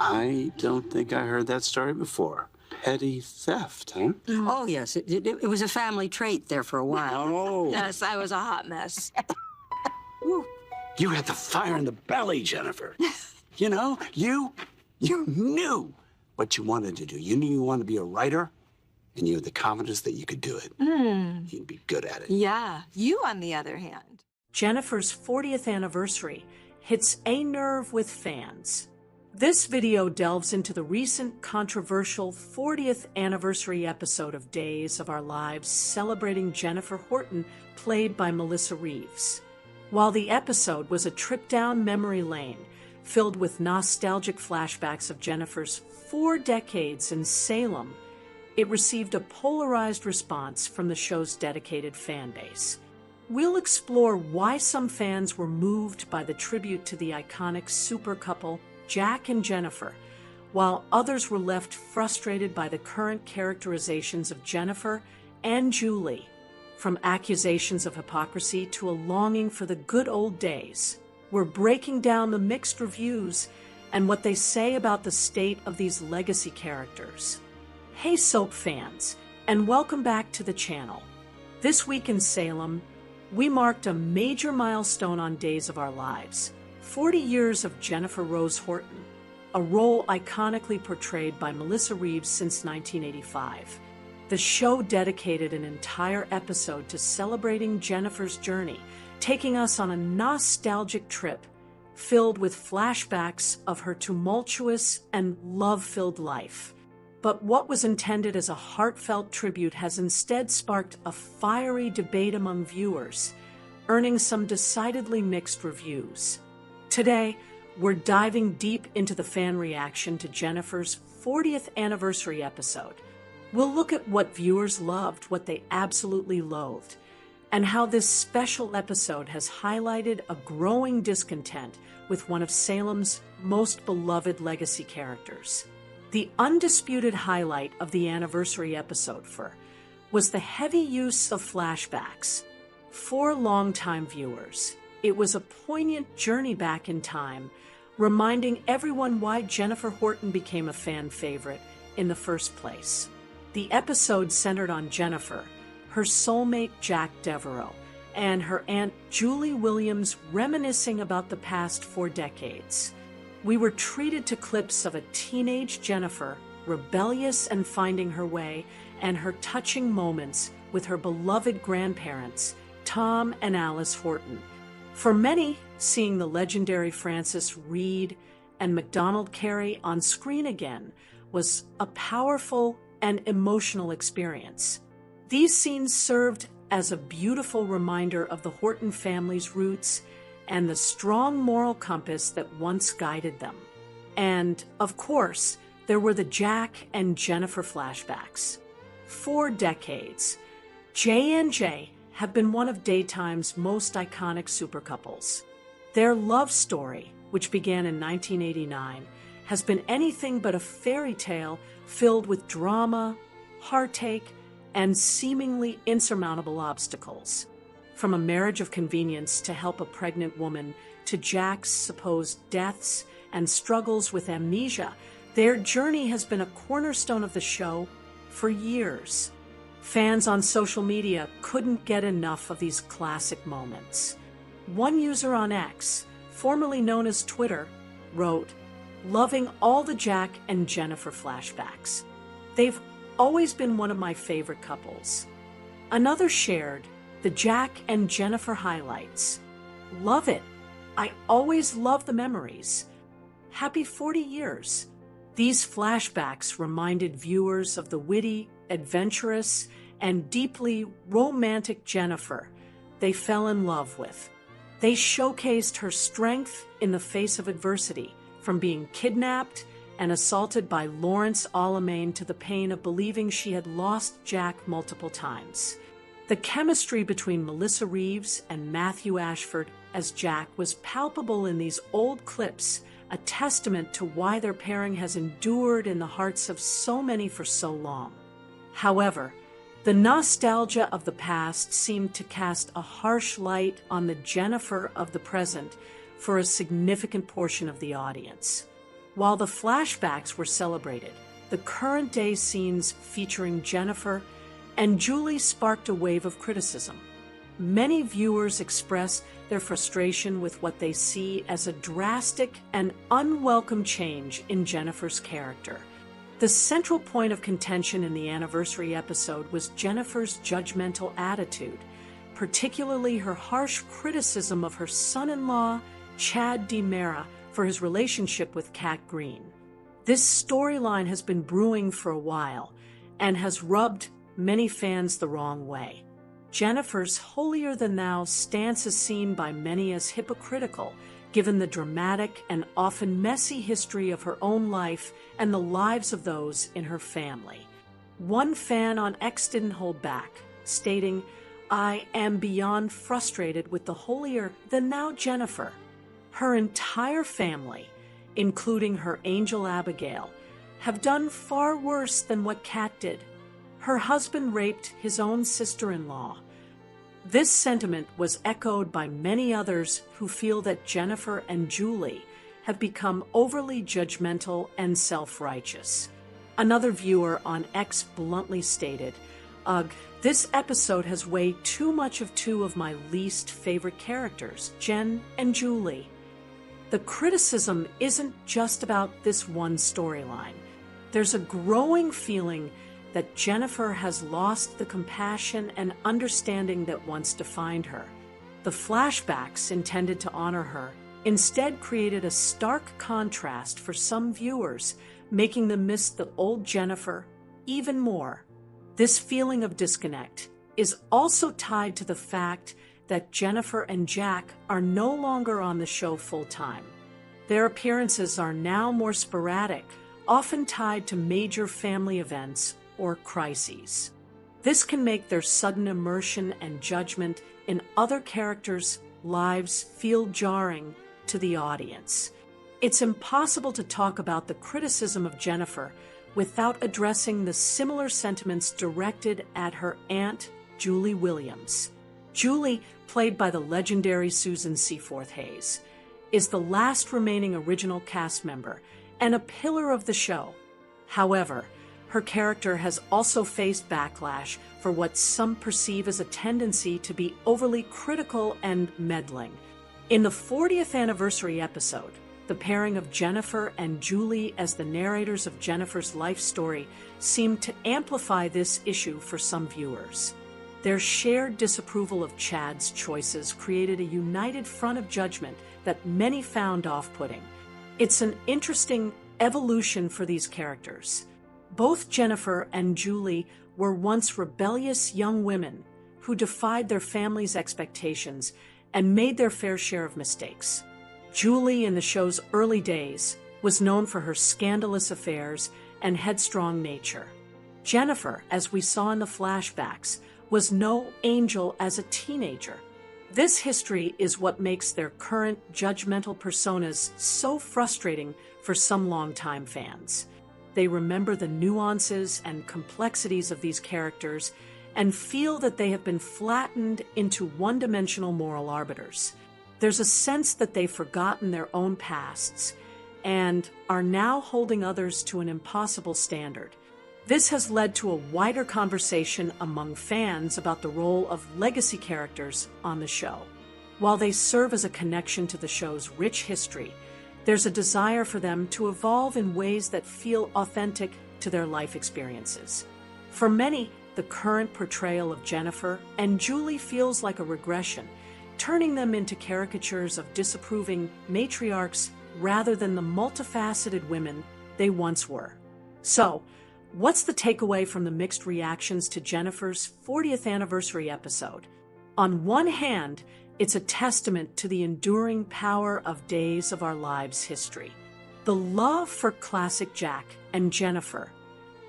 I don't think I heard that story before. Petty theft, huh? Oh, yes. It was a family trait there for a while. Oh. Yes, I was a hot mess. Woo. You had the fire in the belly, Jennifer. You know, you knew what you wanted to do. You knew you wanted to be a writer, and you had the confidence that you could do it. You'd be good at it. Yeah, you on the other hand. Jennifer's 40th anniversary hits a nerve with fans. This video delves into the recent controversial 40th anniversary episode of Days of Our Lives celebrating Jennifer Horton, played by Melissa Reeves. While the episode was a trip down memory lane, filled with nostalgic flashbacks of Jennifer's 4 decades in Salem, it received a polarized response from the show's dedicated fan base. We'll explore why some fans were moved by the tribute to the iconic super couple Jack and Jennifer, while others were left frustrated by the current characterizations of Jennifer and Julie, from accusations of hypocrisy to a longing for the good old days. We're breaking down the mixed reviews and what they say about the state of these legacy characters. Hey soap fans, and welcome back to the channel. This week in Salem, we marked a major milestone on Days of Our Lives. 40 years of Jennifer Rose Horton, a role iconically portrayed by Melissa Reeves since 1985. The show dedicated an entire episode to celebrating Jennifer's journey, taking us on a nostalgic trip filled with flashbacks of her tumultuous and love-filled life. But what was intended as a heartfelt tribute has instead sparked a fiery debate among viewers, earning some decidedly mixed reviews. Today, we're diving deep into the fan reaction to Jennifer's 40th anniversary episode. We'll look at what viewers loved, what they absolutely loathed, and how this special episode has highlighted a growing discontent with one of Salem's most beloved legacy characters. The undisputed highlight of the anniversary episode was the heavy use of flashbacks. For longtime viewers, it was a poignant journey back in time, reminding everyone why Jennifer Horton became a fan favorite in the first place. The episode centered on Jennifer, her soulmate Jack Devereaux, and her aunt Julie Williams reminiscing about the past 4 decades. We were treated to clips of a teenage Jennifer, rebellious and finding her way, and her touching moments with her beloved grandparents, Tom and Alice Horton. For many, seeing the legendary Frances Reed and MacDonald Carey on screen again was a powerful and emotional experience. These scenes served as a beautiful reminder of the Horton family's roots and the strong moral compass that once guided them. And, of course, there were the Jack and Jennifer flashbacks. 4 decades. J&J have been one of daytime's most iconic super couples. Their love story, which began in 1989, has been anything but a fairy tale filled with drama, heartache, and seemingly insurmountable obstacles. From a marriage of convenience to help a pregnant woman to Jack's supposed deaths and struggles with amnesia, their journey has been a cornerstone of the show for years. Fans on social media couldn't get enough of these classic moments. One user on X, formerly known as Twitter, wrote, "Loving all the Jack and Jennifer flashbacks. They've always been one of my favorite couples." Another shared, "The Jack and Jennifer highlights. Love it. I always love the memories. Happy 40 years. These flashbacks reminded viewers of the witty, adventurous, and deeply romantic Jennifer they fell in love with. They showcased her strength in the face of adversity, from being kidnapped and assaulted by Lawrence Alamain to the pain of believing she had lost Jack multiple times. The chemistry between Melissa Reeves and Matthew Ashford as Jack was palpable in these old clips, a testament to why their pairing has endured in the hearts of so many for so long. However, the nostalgia of the past seemed to cast a harsh light on the Jennifer of the present for a significant portion of the audience. While the flashbacks were celebrated, the current-day scenes featuring Jennifer and Julie sparked a wave of criticism. Many viewers express their frustration with what they see as a drastic and unwelcome change in Jennifer's character. The central point of contention in the anniversary episode was Jennifer's judgmental attitude, particularly her harsh criticism of her son-in-law, Chad DiMera, for his relationship with Kat Green. This storyline has been brewing for a while and has rubbed many fans the wrong way. Jennifer's holier-than-thou stance is seen by many as hypocritical, given the dramatic and often messy history of her own life and the lives of those in her family. One fan on X didn't hold back, stating, "I am beyond frustrated with the holier-than-thou Jennifer. Her entire family, including her angel Abigail, have done far worse than what Kat did. Her husband raped his own sister-in-law." This sentiment was echoed by many others who feel that Jennifer and Julie have become overly judgmental and self-righteous. Another viewer on X bluntly stated, "Ugh, this episode has way too much of two of my least favorite characters, Jen and Julie." The criticism isn't just about this one storyline. There's a growing feeling that Jennifer has lost the compassion and understanding that once defined her. The flashbacks intended to honor her instead created a stark contrast for some viewers, making them miss the old Jennifer even more. This feeling of disconnect is also tied to the fact that Jennifer and Jack are no longer on the show full-time. Their appearances are now more sporadic, often tied to major family events or crises. This can make their sudden immersion and judgment in other characters' lives feel jarring to the audience. It's impossible to talk about the criticism of Jennifer without addressing the similar sentiments directed at her aunt, Julie Williams. Julie, played by the legendary Susan Seaforth Hayes, is the last remaining original cast member and a pillar of the show. However, her character has also faced backlash for what some perceive as a tendency to be overly critical and meddling. In the 40th anniversary episode, the pairing of Jennifer and Julie as the narrators of Jennifer's life story seemed to amplify this issue for some viewers. Their shared disapproval of Chad's choices created a united front of judgment that many found off-putting. It's an interesting evolution for these characters. Both Jennifer and Julie were once rebellious young women who defied their family's expectations and made their fair share of mistakes. Julie, in the show's early days, was known for her scandalous affairs and headstrong nature. Jennifer, as we saw in the flashbacks, was no angel as a teenager. This history is what makes their current judgmental personas so frustrating for some longtime fans. They remember the nuances and complexities of these characters and feel that they have been flattened into one-dimensional moral arbiters. There's a sense that they've forgotten their own pasts and are now holding others to an impossible standard. This has led to a wider conversation among fans about the role of legacy characters on the show. While they serve as a connection to the show's rich history, there's a desire for them to evolve in ways that feel authentic to their life experiences. For many, the current portrayal of Jennifer and Julie feels like a regression, turning them into caricatures of disapproving matriarchs rather than the multifaceted women they once were. So, what's the takeaway from the mixed reactions to Jennifer's 40th anniversary episode? On one hand, it's a testament to the enduring power of Days of Our Lives history. The love for classic Jack and Jennifer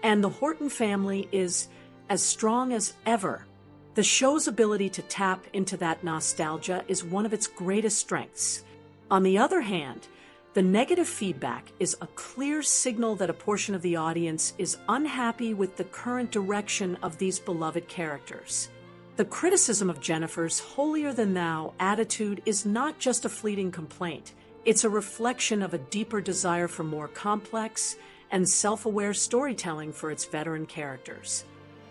and the Horton family is as strong as ever. The show's ability to tap into that nostalgia is one of its greatest strengths. On the other hand, the negative feedback is a clear signal that a portion of the audience is unhappy with the current direction of these beloved characters. The criticism of Jennifer's holier-than-thou attitude is not just a fleeting complaint. It's a reflection of a deeper desire for more complex and self-aware storytelling for its veteran characters.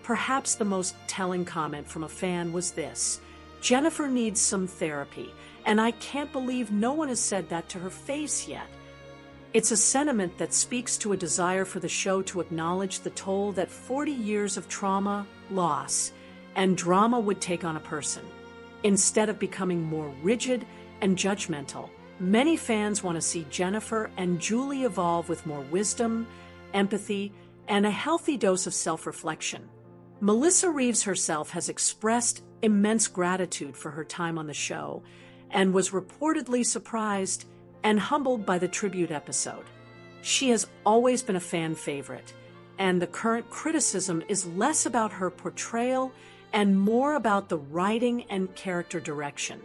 Perhaps the most telling comment from a fan was this: "Jennifer needs some therapy, and I can't believe no one has said that to her face yet." It's a sentiment that speaks to a desire for the show to acknowledge the toll that 40 years of trauma, loss, and drama would take on a person. Instead of becoming more rigid and judgmental, many fans want to see Jennifer and Julie evolve with more wisdom, empathy, and a healthy dose of self-reflection. Melissa Reeves herself has expressed immense gratitude for her time on the show and was reportedly surprised and humbled by the tribute episode. She has always been a fan favorite, and the current criticism is less about her portrayal and more about the writing and character direction.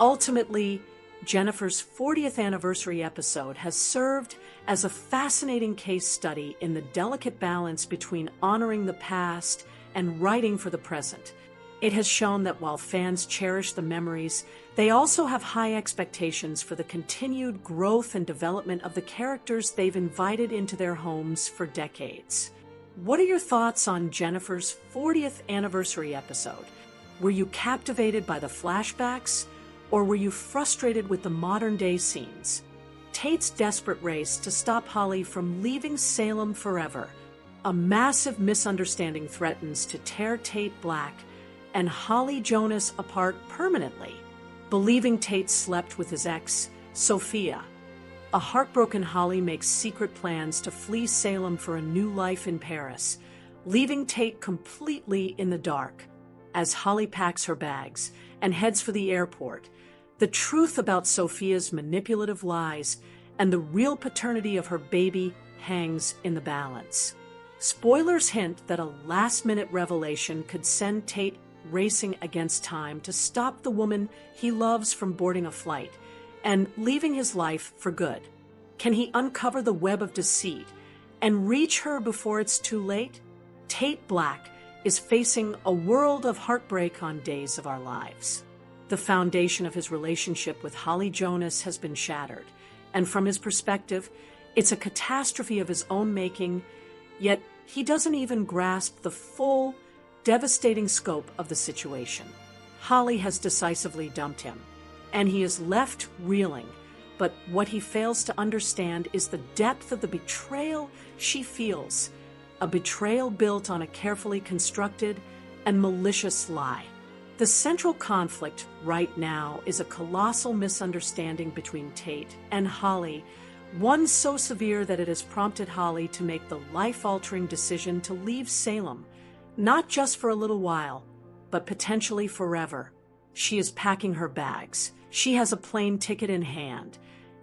Ultimately, Jennifer's 40th anniversary episode has served as a fascinating case study in the delicate balance between honoring the past and writing for the present. It has shown that while fans cherish the memories, they also have high expectations for the continued growth and development of the characters they've invited into their homes for decades. What are your thoughts on Jennifer's 40th anniversary episode? Were you captivated by the flashbacks, or were you frustrated with the modern-day scenes? Tate's desperate race to stop Holly from leaving Salem forever. A massive misunderstanding threatens to tear Tate Black and Holly Jonas apart permanently. Believing Tate slept with his ex, Sophia. A heartbroken Holly makes secret plans to flee Salem for a new life in Paris, leaving Tate completely in the dark. As Holly packs her bags and heads for the airport, the truth about Sophia's manipulative lies and the real paternity of her baby hangs in the balance. Spoilers hint that a last-minute revelation could send Tate racing against time to stop the woman he loves from boarding a flight and leaving his life for good. Can he uncover the web of deceit and reach her before it's too late? Tate Black is facing a world of heartbreak on Days of Our Lives. The foundation of his relationship with Holly Jonas has been shattered, and from his perspective, it's a catastrophe of his own making, yet he doesn't even grasp the full, devastating scope of the situation. Holly has decisively dumped him, and he is left reeling, but what he fails to understand is the depth of the betrayal she feels, a betrayal built on a carefully constructed and malicious lie. The central conflict right now is a colossal misunderstanding between Tate and Holly, one so severe that it has prompted Holly to make the life-altering decision to leave Salem, not just for a little while, but potentially forever. She is packing her bags. She has a plane ticket in hand,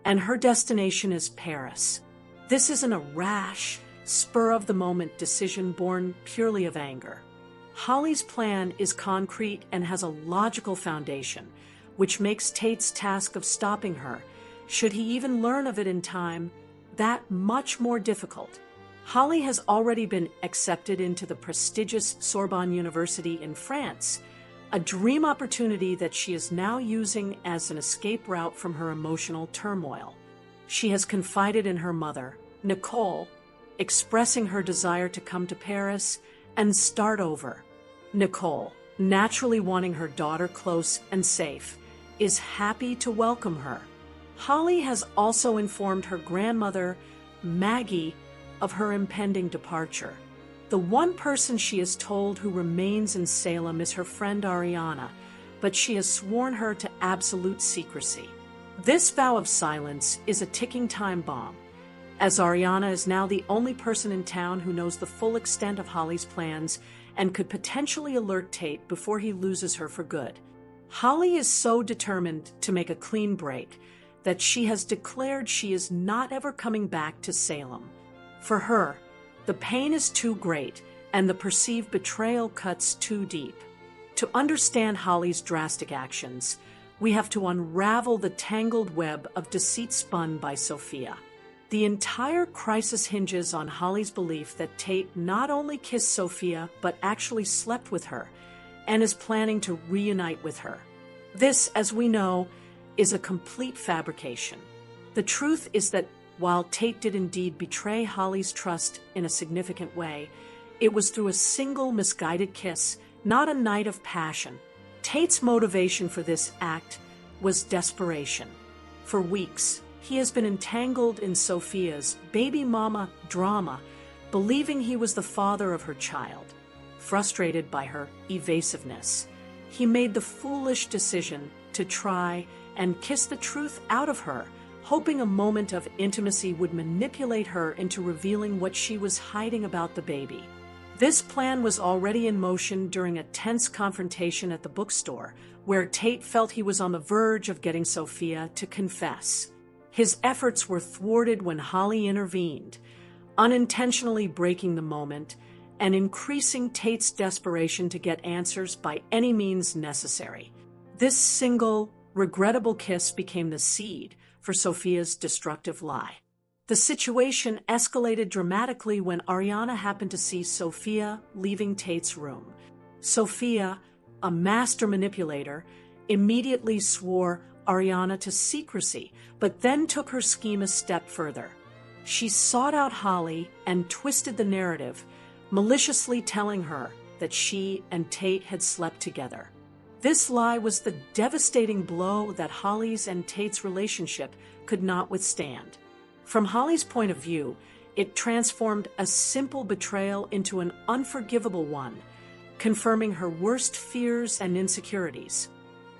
and her destination is Paris. This isn't a rash, spur-of-the-moment decision born purely of anger. Holly's plan is concrete and has a logical foundation, which makes Tate's task of stopping her, should he even learn of it in time, that much more difficult. Holly has already been accepted into the prestigious Sorbonne University in France, a dream opportunity that she is now using as an escape route from her emotional turmoil. She has confided in her mother, Nicole, expressing her desire to come to Paris and start over. Nicole, naturally wanting her daughter close and safe, is happy to welcome her. Holly has also informed her grandmother, Maggie, of her impending departure. The one person she is told who remains in Salem is her friend Ariana, but she has sworn her to absolute secrecy. This vow of silence is a ticking time bomb, as Ariana is now the only person in town who knows the full extent of Holly's plans and could potentially alert Tate before he loses her for good. Holly is so determined to make a clean break that she has declared she is not ever coming back to Salem. For her, the pain is too great and the perceived betrayal cuts too deep. To understand Holly's drastic actions, we have to unravel the tangled web of deceit spun by Sophia. The entire crisis hinges on Holly's belief that Tate not only kissed Sophia, but actually slept with her and is planning to reunite with her. This, as we know, is a complete fabrication. The truth is that while Tate did indeed betray Holly's trust in a significant way, it was through a single misguided kiss, not a night of passion. Tate's motivation for this act was desperation. For weeks, he has been entangled in Sophia's baby mama drama, believing he was the father of her child. Frustrated by her evasiveness, he made the foolish decision to try and kiss the truth out of her, hoping a moment of intimacy would manipulate her into revealing what she was hiding about the baby. This plan was already in motion during a tense confrontation at the bookstore, where Tate felt he was on the verge of getting Sophia to confess. His efforts were thwarted when Holly intervened, unintentionally breaking the moment and increasing Tate's desperation to get answers by any means necessary. This single, regrettable kiss became the seed for Sophia's destructive lie. The situation escalated dramatically when Ariana happened to see Sophia leaving Tate's room. Sophia, a master manipulator, immediately swore Ariana to secrecy, but then took her scheme a step further. She sought out Holly and twisted the narrative, maliciously telling her that she and Tate had slept together. This lie was the devastating blow that Holly's and Tate's relationship could not withstand. From Holly's point of view, it transformed a simple betrayal into an unforgivable one, confirming her worst fears and insecurities.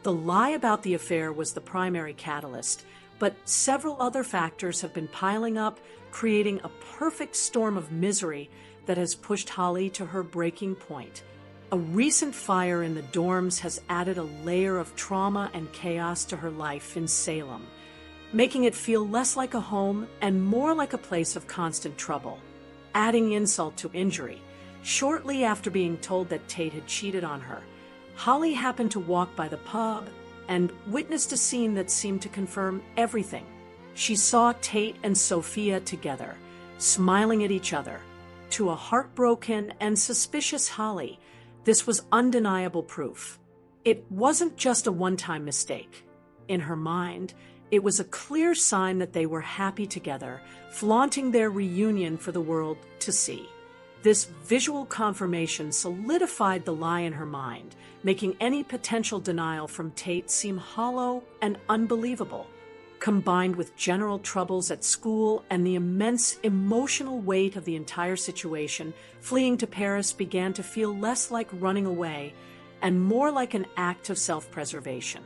The lie about the affair was the primary catalyst, but several other factors have been piling up, creating a perfect storm of misery that has pushed Holly to her breaking point. A recent fire in the dorms has added a layer of trauma and chaos to her life in Salem, making it feel less like a home and more like a place of constant trouble. Adding insult to injury, shortly after being told that Tate had cheated on her, Holly happened to walk by the pub and witnessed a scene that seemed to confirm everything. She saw Tate and Sophia together, smiling at each other. To a heartbroken and suspicious Holly, this was undeniable proof. It wasn't just a one-time mistake. In her mind, it was a clear sign that they were happy together, flaunting their reunion for the world to see. This visual confirmation solidified the lie in her mind, making any potential denial from Tate seem hollow and unbelievable. Combined with general troubles at school and the immense emotional weight of the entire situation, fleeing to Paris began to feel less like running away and more like an act of self-preservation.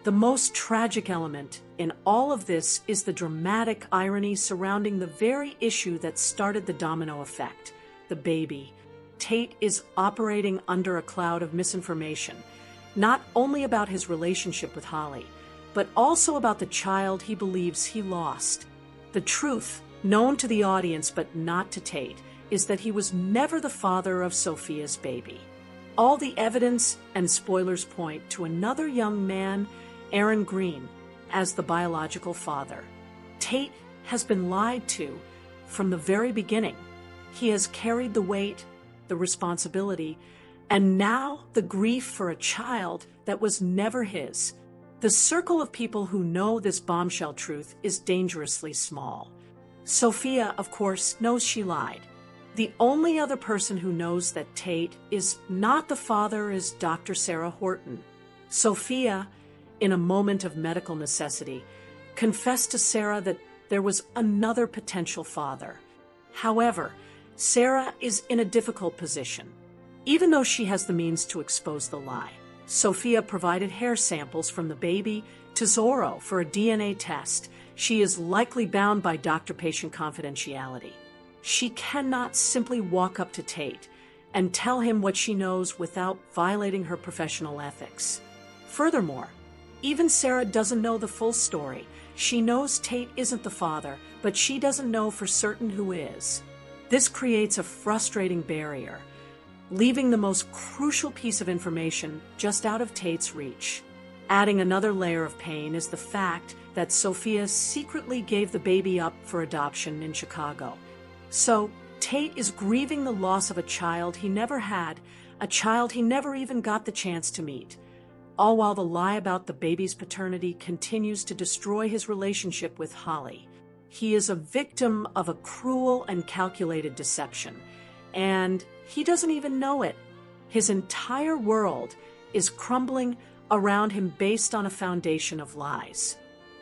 The most tragic element in all of this is the dramatic irony surrounding the very issue that started the domino effect, the baby. Tate is operating under a cloud of misinformation, not only about his relationship with Holly, but also about the child he believes he lost. The truth, known to the audience but not to Tate, is that he was never the father of Sophia's baby. All the evidence and spoilers point to another young man, Aaron Green, as the biological father. Tate has been lied to from the very beginning. He has carried the weight, the responsibility, and now the grief for a child that was never his. The circle of people who know this bombshell truth is dangerously small. Sophia, of course, knows she lied. The only other person who knows that Tate is not the father is Dr. Sarah Horton. Sophia, in a moment of medical necessity, confessed to Sarah that there was another potential father. However, Sarah is in a difficult position. Even though she has the means to expose the lie, Sophia provided hair samples from the baby to Zorro for a DNA test. She is likely bound by doctor-patient confidentiality. She cannot simply walk up to Tate and tell him what she knows without violating her professional ethics. Furthermore, even Sarah doesn't know the full story. She knows Tate isn't the father, but she doesn't know for certain who is. This creates a frustrating barrier, leaving the most crucial piece of information just out of Tate's reach. Adding another layer of pain is the fact that Sophia secretly gave the baby up for adoption in Chicago. So, Tate is grieving the loss of a child he never had, a child he never even got the chance to meet. all while the lie about the baby's paternity continues to destroy his relationship with Holly. He is a victim of a cruel and calculated deception, and he doesn't even know it. His entire world is crumbling around him based on a foundation of lies.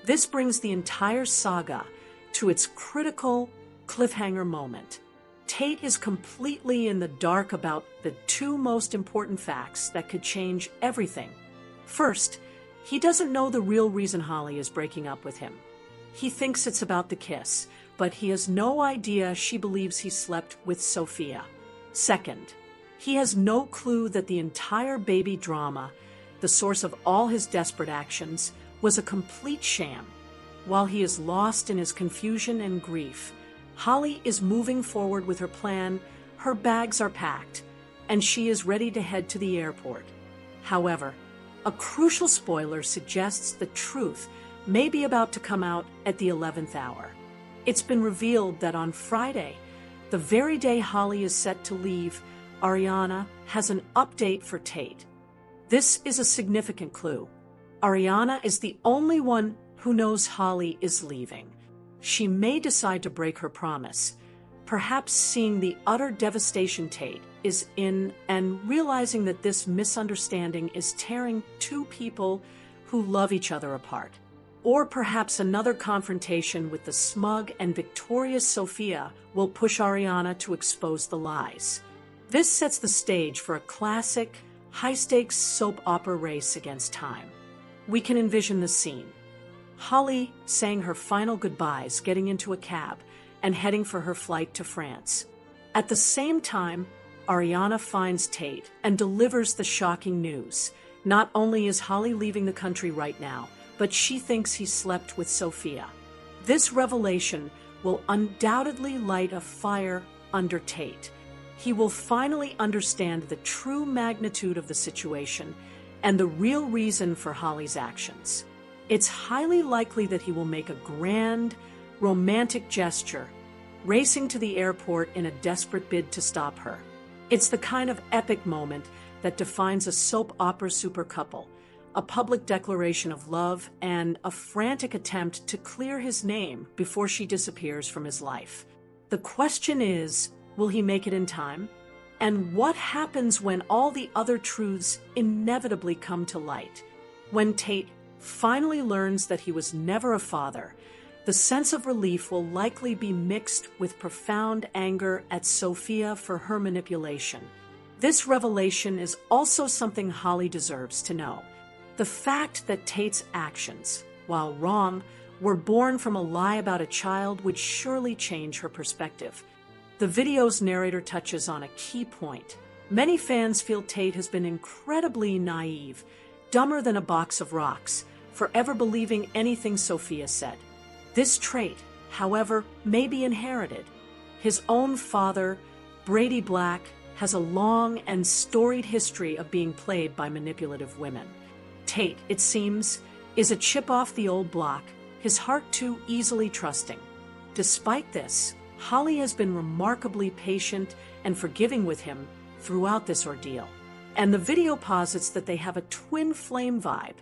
This brings the entire saga to its critical cliffhanger moment. Tate is completely in the dark about the two most important facts that could change everything. First, he doesn't know the real reason Holly is breaking up with him. He thinks it's about the kiss, but he has no idea she believes he slept with Sophia. Second, he has no clue that the entire baby drama, the source of all his desperate actions, was a complete sham. While he is lost in his confusion and grief, Holly is moving forward with her plan. Her bags are packed, and she is ready to head to the airport. However, a crucial spoiler suggests the truth may be about to come out at the 11th hour. It's been revealed that on Friday, the very day Holly is set to leave, Ariana has an update for Tate. This is a significant clue. Ariana is the only one who knows Holly is leaving. She may decide to break her promise, perhaps seeing the utter devastation Tate is in and realizing that this misunderstanding is tearing two people who love each other apart. Or perhaps another confrontation with the smug and victorious Sophia will push Ariana to expose the lies. This sets the stage for a classic, high-stakes soap opera race against time. We can envision the scene. Holly saying her final goodbyes, getting into a cab, and heading for her flight to France. At the same time, Ariana finds Tate and delivers the shocking news. Not only is Holly leaving the country right now, but she thinks he slept with Sophia. This revelation will undoubtedly light a fire under Tate. He will finally understand the true magnitude of the situation and the real reason for Holly's actions. It's highly likely that he will make a grand, romantic gesture, racing to the airport in a desperate bid to stop her. It's the kind of epic moment that defines a soap opera super couple, a public declaration of love, and a frantic attempt to clear his name before she disappears from his life. The question is, will he make it in time? And what happens when all the other truths inevitably come to light? When Tate finally learns that he was never a father, the sense of relief will likely be mixed with profound anger at Sophia for her manipulation. This revelation is also something Holly deserves to know. The fact that Tate's actions, while wrong, were born from a lie about a child would surely change her perspective. The video's narrator touches on a key point. Many fans feel Tate has been incredibly naive, dumber than a box of rocks, forever believing anything Sophia said. This trait, however, may be inherited. His own father, Brady Black, has a long and storied history of being played by manipulative women. Tate, it seems, is a chip off the old block, his heart too easily trusting. Despite this, Holly has been remarkably patient and forgiving with him throughout this ordeal. And the video posits that they have a twin flame vibe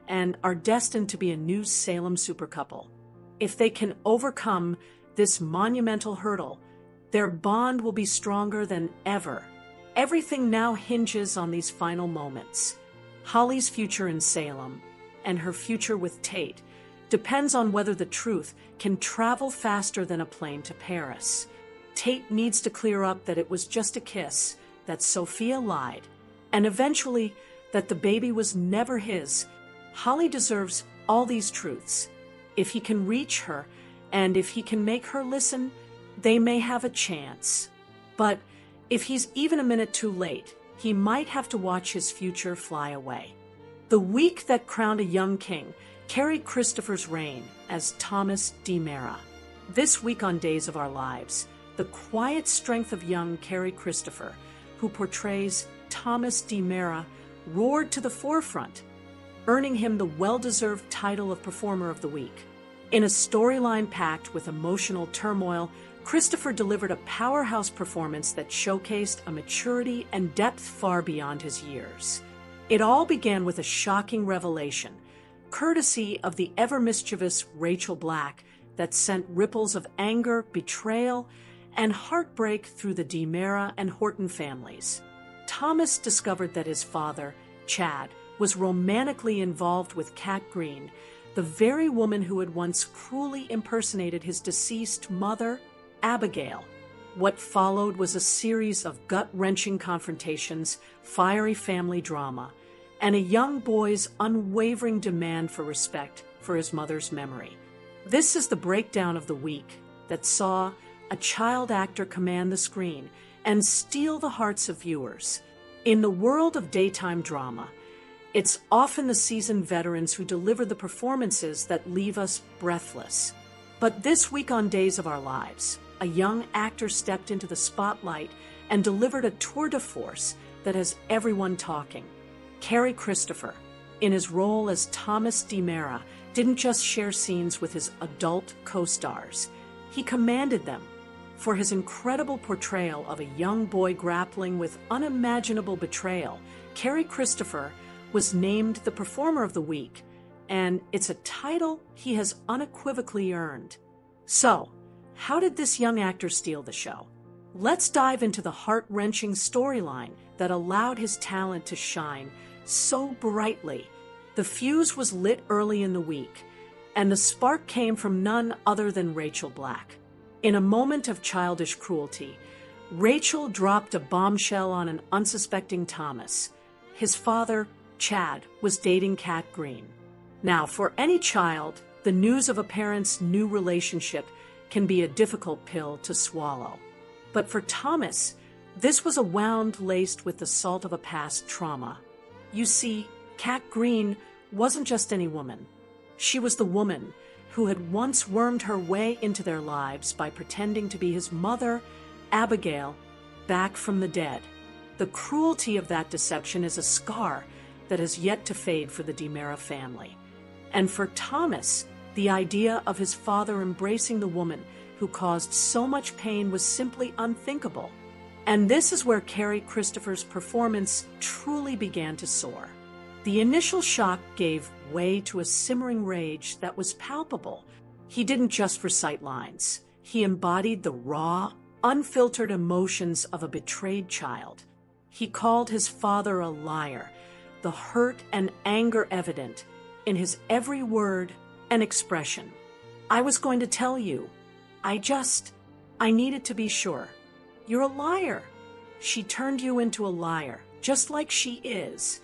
and are destined to be a new Salem super couple. If they can overcome this monumental hurdle, their bond will be stronger than ever. Everything now hinges on these final moments. Holly's future in Salem and her future with Tate depends on whether the truth can travel faster than a plane to Paris. Tate needs to clear up that it was just a kiss, that Sophia lied, and eventually that the baby was never his. Holly deserves all these truths. If he can reach her, and if he can make her listen, they may have a chance. But if he's even a minute too late, he might have to watch his future fly away. The week that crowned a young king carried Christopher's reign as Thomas D. Mara. This week on Days of Our Lives, the quiet strength of young Carrie Christopher, who portrays Thomas D. Mara, roared to the forefront, earning him the well-deserved title of Performer of the Week. In a storyline packed with emotional turmoil, Christopher delivered a powerhouse performance that showcased a maturity and depth far beyond his years. It all began with a shocking revelation, courtesy of the ever-mischievous Rachel Black, that sent ripples of anger, betrayal, and heartbreak through the DiMera and Horton families. Thomas discovered that his father, Chad, was romantically involved with Kat Green, the very woman who had once cruelly impersonated his deceased mother, Abigail. What followed was a series of gut-wrenching confrontations, fiery family drama, and a young boy's unwavering demand for respect for his mother's memory. This is the breakdown of the week that saw a child actor command the screen and steal the hearts of viewers. In the world of daytime drama, it's often the seasoned veterans who deliver the performances that leave us breathless. But this week on Days of Our Lives, a young actor stepped into the spotlight and delivered a tour de force that has everyone talking. Kerry Christopher, in his role as Thomas DiMera, didn't just share scenes with his adult co-stars. He commanded them. For his incredible portrayal of a young boy grappling with unimaginable betrayal, Kerry Christopher was named the Performer of the Week, and it's a title he has unequivocally earned. So, how did this young actor steal the show? Let's dive into the heart-wrenching storyline that allowed his talent to shine so brightly. The fuse was lit early in the week, and the spark came from none other than Rachel Black. In a moment of childish cruelty, Rachel dropped a bombshell on an unsuspecting Thomas. His father, Chad, was dating Kat Green. Now, for any child, the news of a parent's new relationship can be a difficult pill to swallow. But for Thomas, this was a wound laced with the salt of a past trauma. You see, Kat Green wasn't just any woman. She was the woman who had once wormed her way into their lives by pretending to be his mother, Abigail, back from the dead. The cruelty of that deception is a scar that has yet to fade for the DiMera family. And for Thomas, the idea of his father embracing the woman who caused so much pain was simply unthinkable. And this is where Kerry Christopher's performance truly began to soar. The initial shock gave way to a simmering rage that was palpable. He didn't just recite lines. He embodied the raw, unfiltered emotions of a betrayed child. He called his father a liar, the hurt and anger evident in his every word and expression. I was going to tell you. I needed to be sure. You're a liar. She turned you into a liar, just like she is.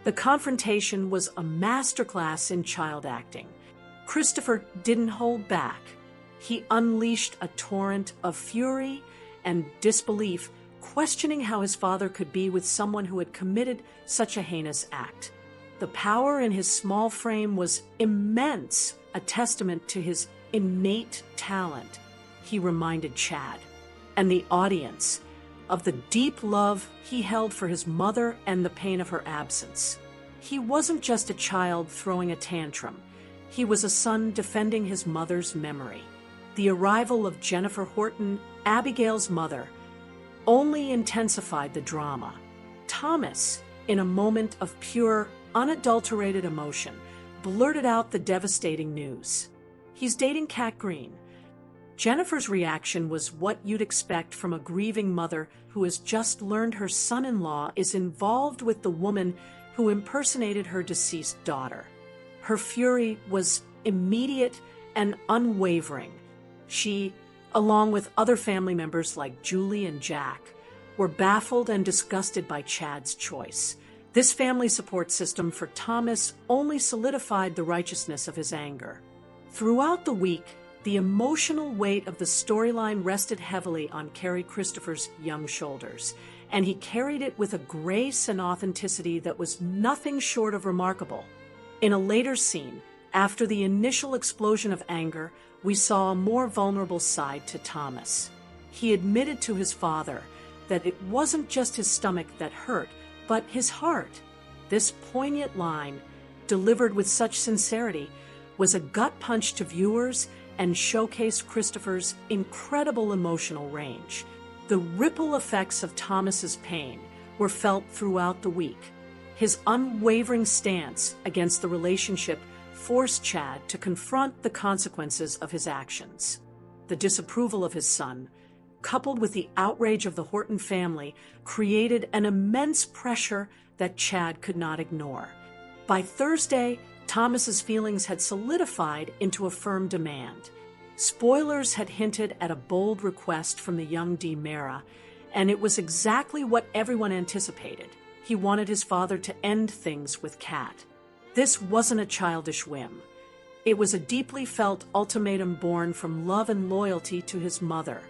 The confrontation was a masterclass in child acting. Christopher didn't hold back. He unleashed a torrent of fury and disbelief, questioning how his father could be with someone who had committed such a heinous act. The power in his small frame was immense, a testament to his innate talent, he reminded Chad, and the audience of the deep love he held for his mother and the pain of her absence. He wasn't just a child throwing a tantrum. He was a son defending his mother's memory. The arrival of Jennifer Horton, Abigail's mother, only intensified the drama. Thomas, in a moment of pure, unadulterated emotion, blurted out the devastating news. He's dating Kat Green. Jennifer's reaction was what you'd expect from a grieving mother who has just learned her son-in-law is involved with the woman who impersonated her deceased daughter. Her fury was immediate and unwavering. She, along with other family members like Julie and Jack, were baffled and disgusted by Chad's choice. This family support system for Thomas only solidified the righteousness of his anger. Throughout the week, the emotional weight of the storyline rested heavily on Kerry Christopher's young shoulders, and he carried it with a grace and authenticity that was nothing short of remarkable. In a later scene, after the initial explosion of anger, we saw a more vulnerable side to Thomas. He admitted to his father that it wasn't just his stomach that hurt, but his heart. This poignant line, delivered with such sincerity, was a gut punch to viewers and showcased Christopher's incredible emotional range. The ripple effects of Thomas's pain were felt throughout the week. His unwavering stance against the relationship forced Chad to confront the consequences of his actions. The disapproval of his son, coupled with the outrage of the Horton family, created an immense pressure that Chad could not ignore. By Thursday, Thomas's feelings had solidified into a firm demand. Spoilers had hinted at a bold request from the young DiMera, and it was exactly what everyone anticipated. He wanted his father to end things with Kat. This wasn't a childish whim. It was a deeply felt ultimatum born from love and loyalty to his mother.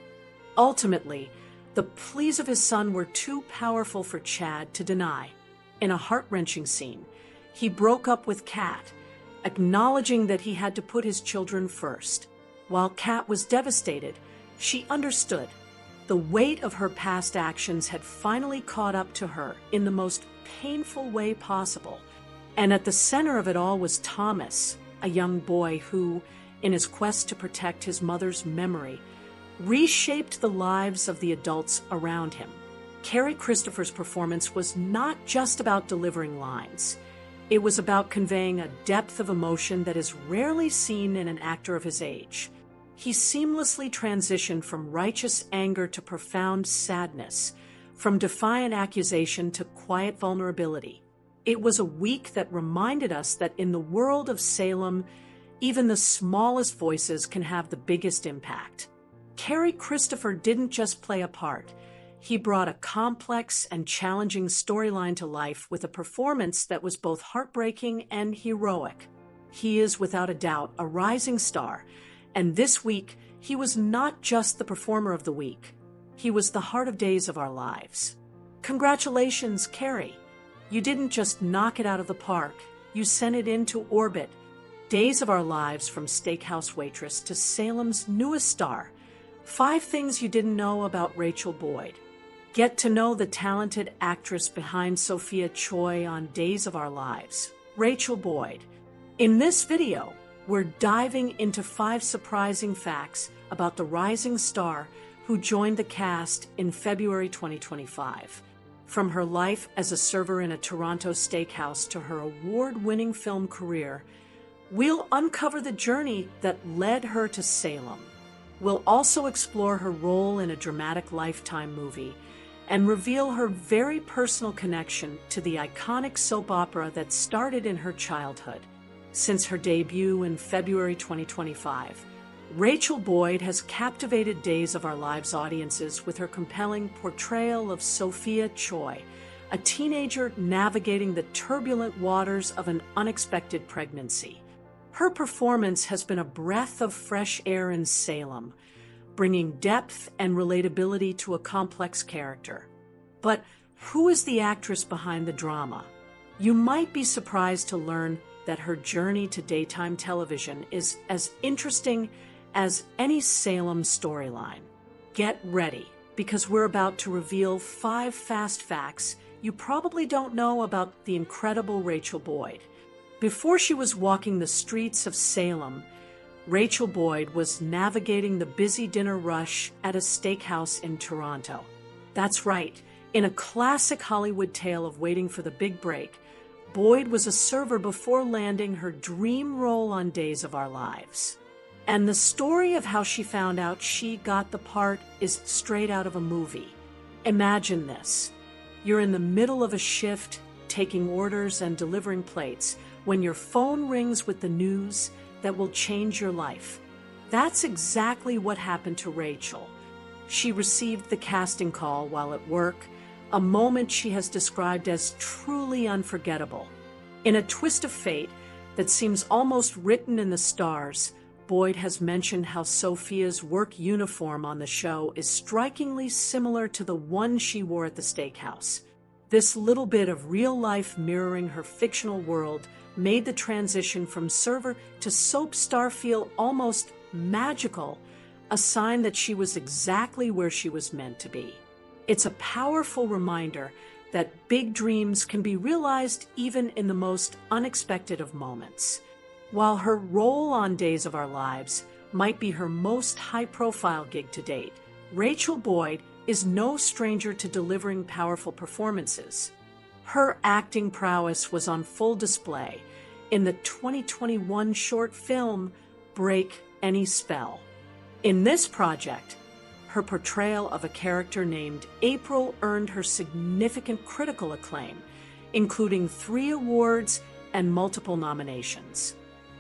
Ultimately, the pleas of his son were too powerful for Chad to deny. In a heart-wrenching scene, he broke up with Kat, acknowledging that he had to put his children first. While Kat was devastated, she understood. The weight of her past actions had finally caught up to her in the most painful way possible. And at the center of it all was Thomas, a young boy who, in his quest to protect his mother's memory, reshaped the lives of the adults around him. Carrie Christopher's performance was not just about delivering lines. It was about conveying a depth of emotion that is rarely seen in an actor of his age. He seamlessly transitioned from righteous anger to profound sadness, from defiant accusation to quiet vulnerability. It was a week that reminded us that in the world of Salem, even the smallest voices can have the biggest impact. Carrie Christopher didn't just play a part. He brought a complex and challenging storyline to life with a performance that was both heartbreaking and heroic. He is, without a doubt, a rising star, and this week, he was not just the performer of the week. He was the heart of Days of Our Lives. Congratulations, Carrie. You didn't just knock it out of the park. You sent it into orbit. Days of Our Lives, from Steakhouse Waitress to Salem's newest star. 5 things you didn't know about Rachel Boyd. Get to know the talented actress behind Sophia Choi on Days of Our Lives, Rachel Boyd. In this video, we're diving into 5 surprising facts about the rising star who joined the cast in February 2025. From her life as a server in a Toronto steakhouse to her award-winning film career, we'll uncover the journey that led her to Salem. We'll also explore her role in a dramatic Lifetime movie and reveal her very personal connection to the iconic soap opera that started in her childhood. Since her debut in February 2025, Rachel Boyd has captivated Days of Our Lives audiences with her compelling portrayal of Sophia Choi, a teenager navigating the turbulent waters of an unexpected pregnancy. Her performance has been a breath of fresh air in Salem, bringing depth and relatability to a complex character. But who is the actress behind the drama? You might be surprised to learn that her journey to daytime television is as interesting as any Salem storyline. Get ready, because we're about to reveal 5 fast facts you probably don't know about the incredible Rachel Boyd. Before she was walking the streets of Salem, Rachel Boyd was navigating the busy dinner rush at a steakhouse in Toronto. That's right, in a classic Hollywood tale of waiting for the big break, Boyd was a server before landing her dream role on Days of Our Lives. And the story of how she found out she got the part is straight out of a movie. Imagine this. You're in the middle of a shift, taking orders and delivering plates, when your phone rings with the news that will change your life. That's exactly what happened to Rachel. She received the casting call while at work, a moment she has described as truly unforgettable. In a twist of fate that seems almost written in the stars, Boyd has mentioned how Sophia's work uniform on the show is strikingly similar to the one she wore at the steakhouse. This little bit of real life mirroring her fictional world made the transition from server to soap star feel almost magical, a sign that she was exactly where she was meant to be. It's a powerful reminder that big dreams can be realized even in the most unexpected of moments. While her role on Days of Our Lives might be her most high-profile gig to date, Rachel Boyd is no stranger to delivering powerful performances. Her acting prowess was on full display in the 2021 short film Break Any Spell. In this project, her portrayal of a character named April earned her significant critical acclaim, including 3 awards and multiple nominations.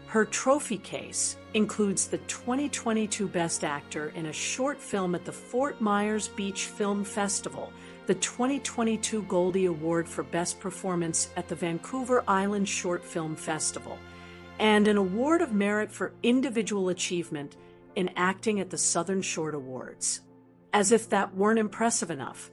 Her trophy case includes the 2022 Best Actor in a Short Film at the Fort Myers Beach Film Festival, the 2022 Goldie Award for Best Performance at the Vancouver Island Short Film Festival, and an Award of Merit for Individual Achievement in Acting at the Southern Short Awards. As if that weren't impressive enough,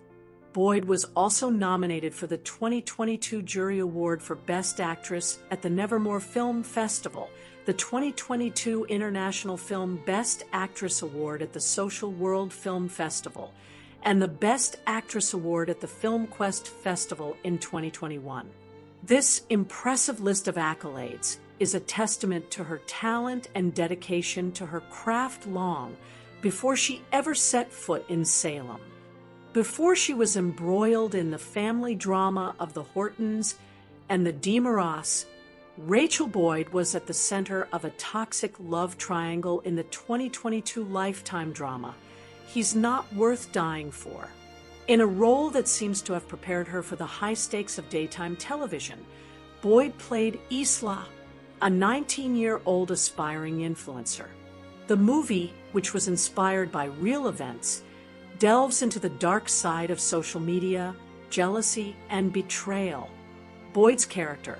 Boyd was also nominated for the 2022 Jury Award for Best Actress at the Nevermore Film Festival, the 2022 International Film Best Actress Award at the Social World Film Festival, and the Best Actress Award at the Film Quest Festival in 2021. This impressive list of accolades is a testament to her talent and dedication to her craft long before she ever set foot in Salem. Before she was embroiled in the family drama of the Hortons and the DeMoras, Rachel Boyd was at the center of a toxic love triangle in the 2022 Lifetime drama, He's Not Worth Dying For. In a role that seems to have prepared her for the high stakes of daytime television, Boyd played Isla, a 19-year-old aspiring influencer. The movie, which was inspired by real events, delves into the dark side of social media, jealousy, and betrayal. Boyd's character,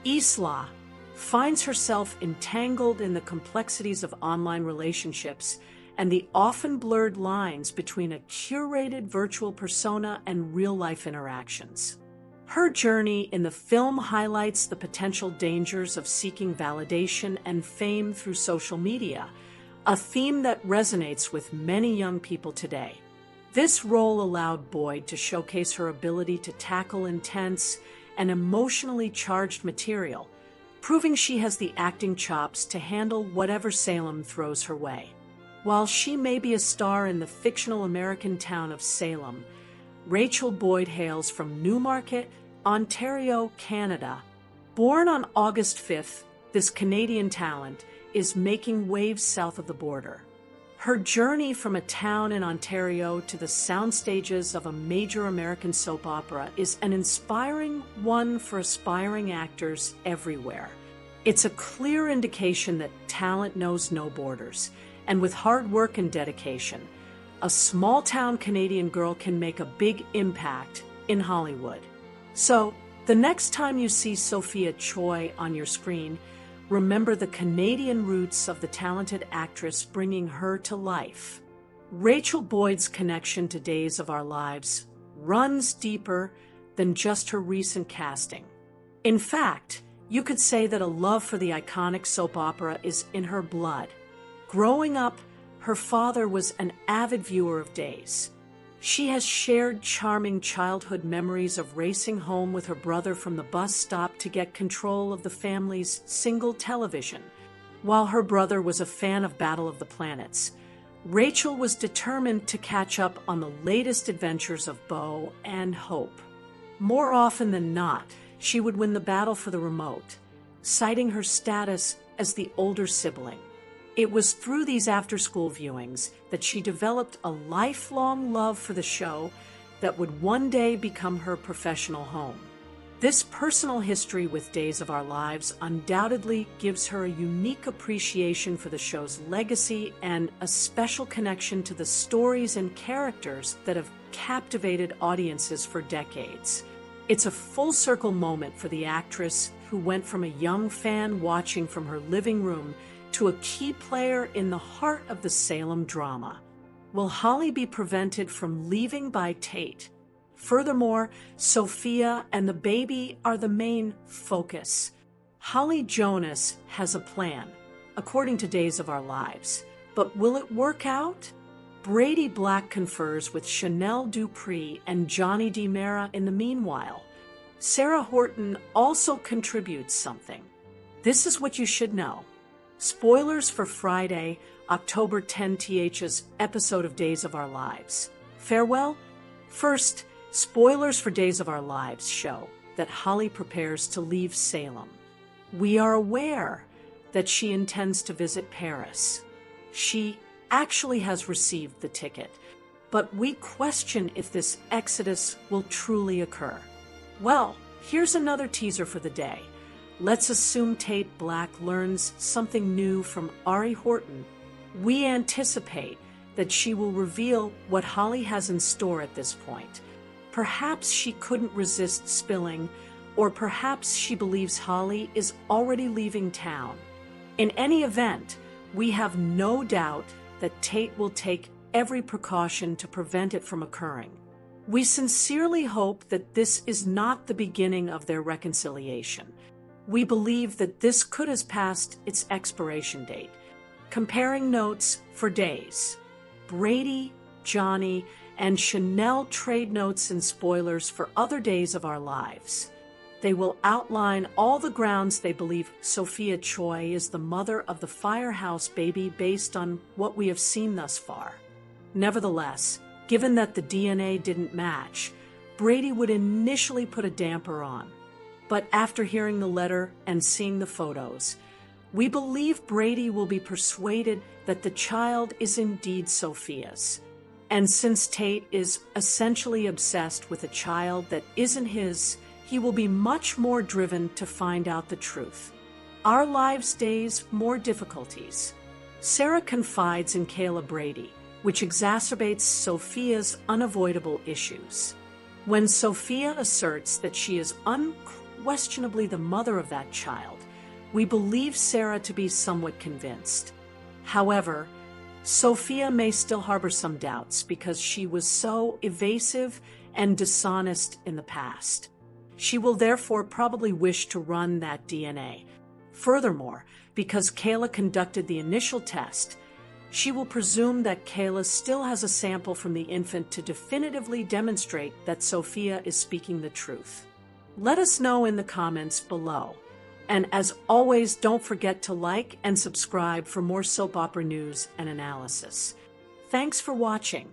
Isla, finds herself entangled in the complexities of online relationships and the often blurred lines between a curated virtual persona and real-life interactions. Her journey in the film highlights the potential dangers of seeking validation and fame through social media, a theme that resonates with many young people today. This role allowed Boyd to showcase her ability to tackle intense and emotionally charged material, proving she has the acting chops to handle whatever Salem throws her way. While she may be a star in the fictional American town of Salem, Rachel Boyd hails from Newmarket, Ontario, Canada. Born on August 5th, this Canadian talent is making waves south of the border. Her journey from a town in Ontario to the sound stages of a major American soap opera is an inspiring one for aspiring actors everywhere. It's a clear indication that talent knows no borders, and with hard work and dedication, a small-town Canadian girl can make a big impact in Hollywood. So, the next time you see Sophia Choi on your screen, remember the Canadian roots of the talented actress bringing her to life. Rachel Boyd's connection to Days of Our Lives runs deeper than just her recent casting. In fact, you could say that a love for the iconic soap opera is in her blood. Growing up, her father was an avid viewer of Days. She has shared charming childhood memories of racing home with her brother from the bus stop to get control of the family's single television. While her brother was a fan of Battle of the Planets, Rachel was determined to catch up on the latest adventures of Bo and Hope. More often than not, she would win the battle for the remote, citing her status as the older sibling. It was through these after-school viewings that she developed a lifelong love for the show that would one day become her professional home. This personal history with Days of Our Lives undoubtedly gives her a unique appreciation for the show's legacy and a special connection to the stories and characters that have captivated audiences for decades. It's a full-circle moment for the actress who went from a young fan watching from her living room to a key player in the heart of the Salem drama. Will Holly be prevented from leaving by Tate? Furthermore, Sophia and the baby are the main focus. Holly Jonas has a plan, according to Days of Our Lives. But will it work out? Brady Black confers with Chanel Dupree and Johnny DiMera in the meanwhile. Sarah Horton also contributes something. This is what you should know. Spoilers for Friday, October 10th's episode of Days of Our Lives. Farewell? First, spoilers for Days of Our Lives show. that Holly prepares to leave Salem. We are aware that she intends to visit Paris. She actually has received the ticket, but we question if this exodus will truly occur. Well, here's another teaser for the day. Let's assume Tate Black learns something new from Ari Horton. We anticipate that she will reveal what Holly has in store at this point. Perhaps she couldn't resist spilling, or perhaps she believes Holly is already leaving town. In any event, we have no doubt that Tate will take every precaution to prevent it from occurring. We sincerely hope that this is not the beginning of their reconciliation. We believe that this could have passed its expiration date. Comparing notes for days. Brady, Johnny, and Chanel trade notes and spoilers for other days of our lives. They will outline all the grounds they believe Sophia Choi is the mother of the Firehouse baby based on what we have seen thus far. Nevertheless, given that the DNA didn't match, Brady would initially put a damper on. But after hearing the letter and seeing the photos, we believe Brady will be persuaded that the child is indeed Sophia's. And since Tate is essentially obsessed with a child that isn't his, he will be much more driven to find out the truth. Our lives' days, more difficulties. Sarah confides in Kayla Brady, which exacerbates Sophia's unavoidable issues. When Sophia asserts that she is unquestionably the mother of that child, we believe Sarah to be somewhat convinced. However, Sophia may still harbor some doubts because she was so evasive and dishonest in the past. She will therefore probably wish to run that DNA. Furthermore, because Kayla conducted the initial test, she will presume that Kayla still has a sample from the infant to definitively demonstrate that Sophia is speaking the truth. Let us know in the comments below. And as always, don't forget to like and subscribe for more soap opera news and analysis. Thanks for watching.